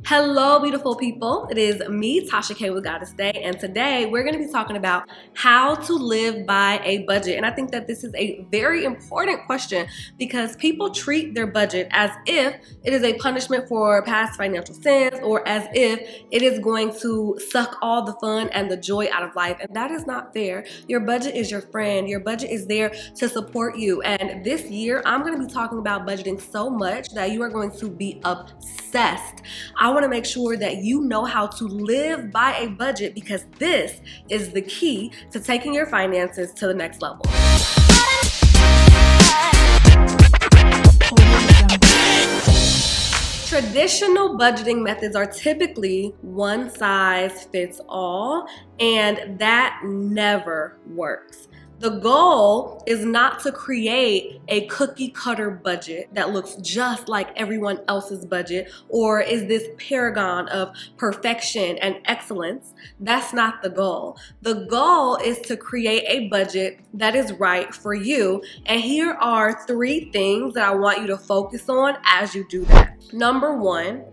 Hello, beautiful people. It is me, Tasha K with Goddess Day, and today we're going to be talking about how to live by a budget. And I think that this is a very important question because people treat their budget as if it is a punishment for past financial sins or as if it is going to suck all the fun and the joy out of life. And that is not fair. Your budget is your friend. Your budget is there to support you. And this year, I'm going to be talking about budgeting so much that you are going to be obsessed. I want to make sure that you know how to live by a budget because this is the key to taking your finances to the next level. Traditional budgeting methods are typically one size fits all, and that never works. The goal is not to create a cookie cutter budget that looks just like everyone else's budget or is this paragon of perfection and excellence. That's not the goal. The goal is to create a budget that is right for you. And here are 3 things that I want you to focus on as you do that. Number 1,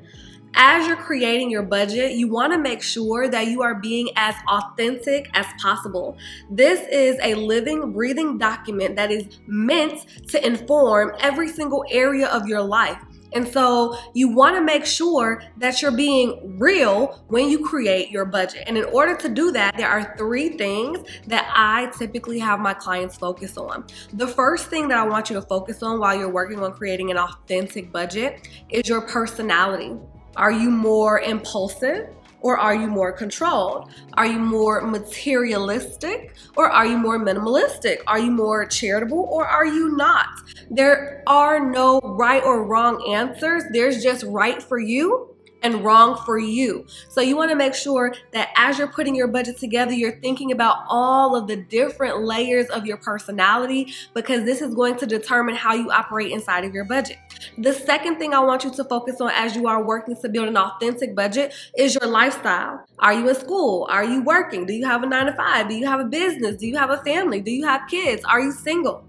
as you're creating your budget, you want to make sure that you are being as authentic as possible. This is a living, breathing document that is meant to inform every single area of your life. And so you want to make sure that you're being real when you create your budget. And in order to do that, there are 3 things that I typically have my clients focus on. The first thing that I want you to focus on while you're working on creating an authentic budget is your personality. Are you more impulsive or are you more controlled? Are you more materialistic or are you more minimalistic? Are you more charitable or are you not? There are no right or wrong answers. There's just right for you and wrong for you. So you want to make sure that as you're putting your budget together, you're thinking about all of the different layers of your personality because this is going to determine how you operate inside of your budget. The second thing I want you to focus on as you are working to build an authentic budget is your lifestyle. Are you in school? Are you working? Do you have a 9 to 5? Do you have a business? Do you have a family? Do you have kids? Are you single?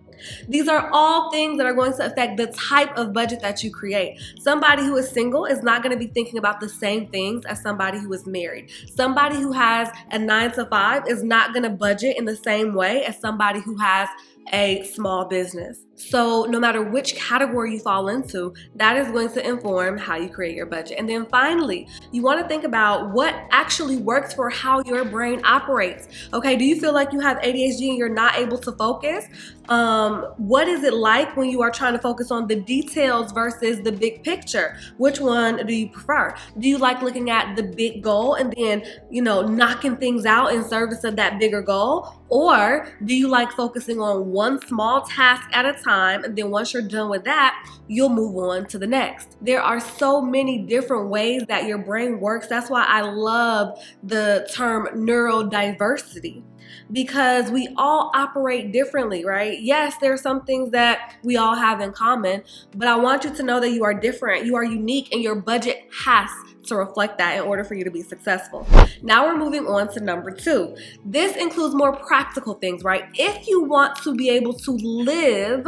These are all things that are going to affect the type of budget that you create. Somebody who is single is not going to be thinking about the same things as somebody who is married. Somebody who has a 9 to 5 is not going to budget in the same way as somebody who has a small business. So no matter which category you fall into, that is going to inform how you create your budget. And then finally, you want to think about what actually works for how your brain operates. Okay, do you feel like you have ADHD and you're not able to focus? What is it like when you are trying to focus on the details versus the big picture? Which one do you prefer? Do you like looking at the big goal and then, knocking things out in service of that bigger goal? Or do you like focusing on one small task at a time, and then once you're done with that, you'll move on to the next? There are so many different ways that your brain works. That's why I love the term neurodiversity, because we all operate differently, right? Yes, there are some things that we all have in common, but I want you to know that you are different, you are unique, and your budget has to reflect that in order for you to be successful. Now we're moving on to number 2. This includes more practical things, right? If you want to be able to live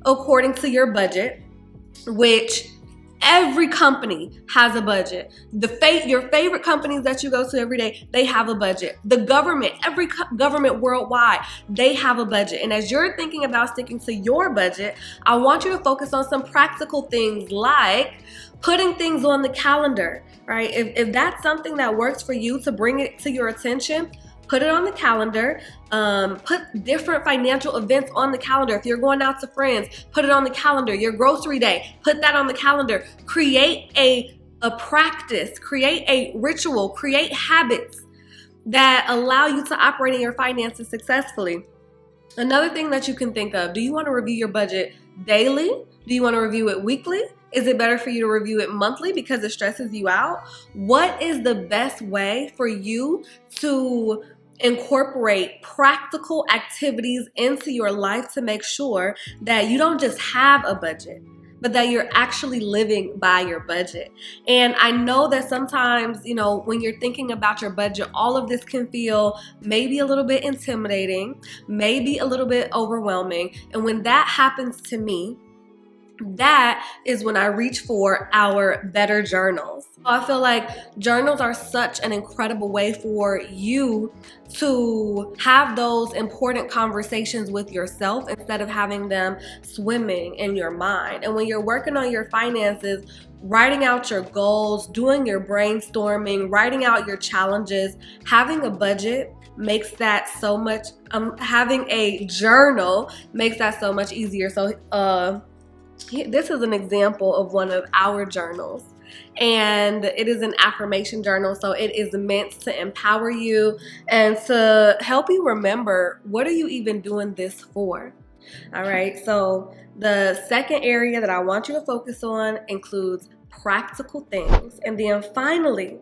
according to your budget, which every company has a budget. Your favorite companies that you go to every day, they have a budget. The government, every government worldwide, they have a budget. And as you're thinking about sticking to your budget, I want you to focus on some practical things like putting things on the calendar, right? If that's something that works for you to bring it to your attention, put it on the calendar. Put different financial events on the calendar. If you're going out to friends, put it on the calendar. Your grocery day, put that on the calendar. Create a practice, create a ritual, create habits that allow you to operate in your finances successfully. Another thing that you can think of, do you want to review your budget daily? Do you want to review it weekly? Is it better for you to review it monthly because it stresses you out? What is the best way for you to incorporate practical activities into your life to make sure that you don't just have a budget, but that you're actually living by your budget? And I know that sometimes, when you're thinking about your budget, all of this can feel maybe a little bit intimidating, maybe a little bit overwhelming. And when that happens to me, that is when I reach for our better journals. I feel like journals are such an incredible way for you to have those important conversations with yourself instead of having them swimming in your mind. And when you're working on your finances, writing out your goals, doing your brainstorming, writing out your challenges, having a budget makes that so much, having a journal makes that so much easier. So this is an example of one of our journals, and it is an affirmation journal, so it is meant to empower you and to help you remember, what are you even doing this for? All right, so the second area that I want you to focus on includes practical things. And then finally,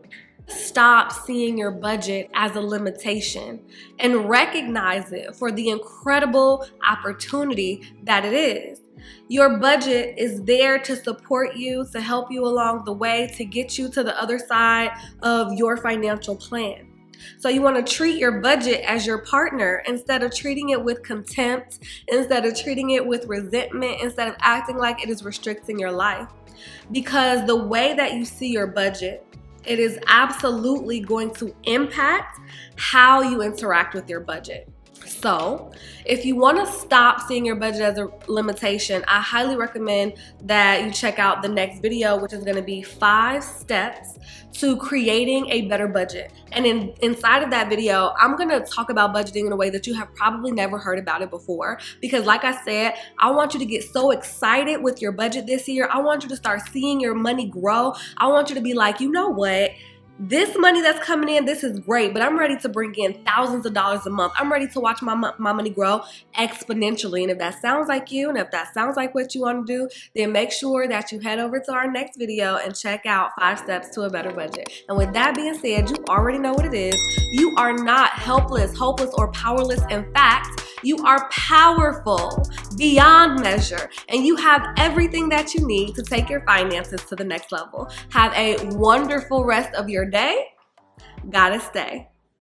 stop seeing your budget as a limitation and recognize it for the incredible opportunity that it is. Your budget is there to support you, to help you along the way, to get you to the other side of your financial plan. So you want to treat your budget as your partner instead of treating it with contempt, instead of treating it with resentment, instead of acting like it is restricting your life. Because the way that you see your budget, it is absolutely going to impact how you interact with your budget. So if you want to stop seeing your budget as a limitation, I highly recommend that you check out the next video, which is going to be 5 steps to creating a better budget. And inside of that video, I'm going to talk about budgeting in a way that you have probably never heard about it before. Because like I said, I want you to get so excited with your budget this year. I want you to start seeing your money grow. I want you to be like, you know what? This money that's coming in, this is great, but I'm ready to bring in thousands of dollars a month. I'm ready to watch my money grow exponentially. And if that sounds like you, and if that sounds like what you want to do, then make sure that you head over to our next video and check out 5 steps to a better budget. And with that being said, you already know what it is. You are not helpless, hopeless, or powerless. In fact, you are powerful beyond measure, and you have everything that you need to take your finances to the next level. Have a wonderful rest of your day. Gotta stay.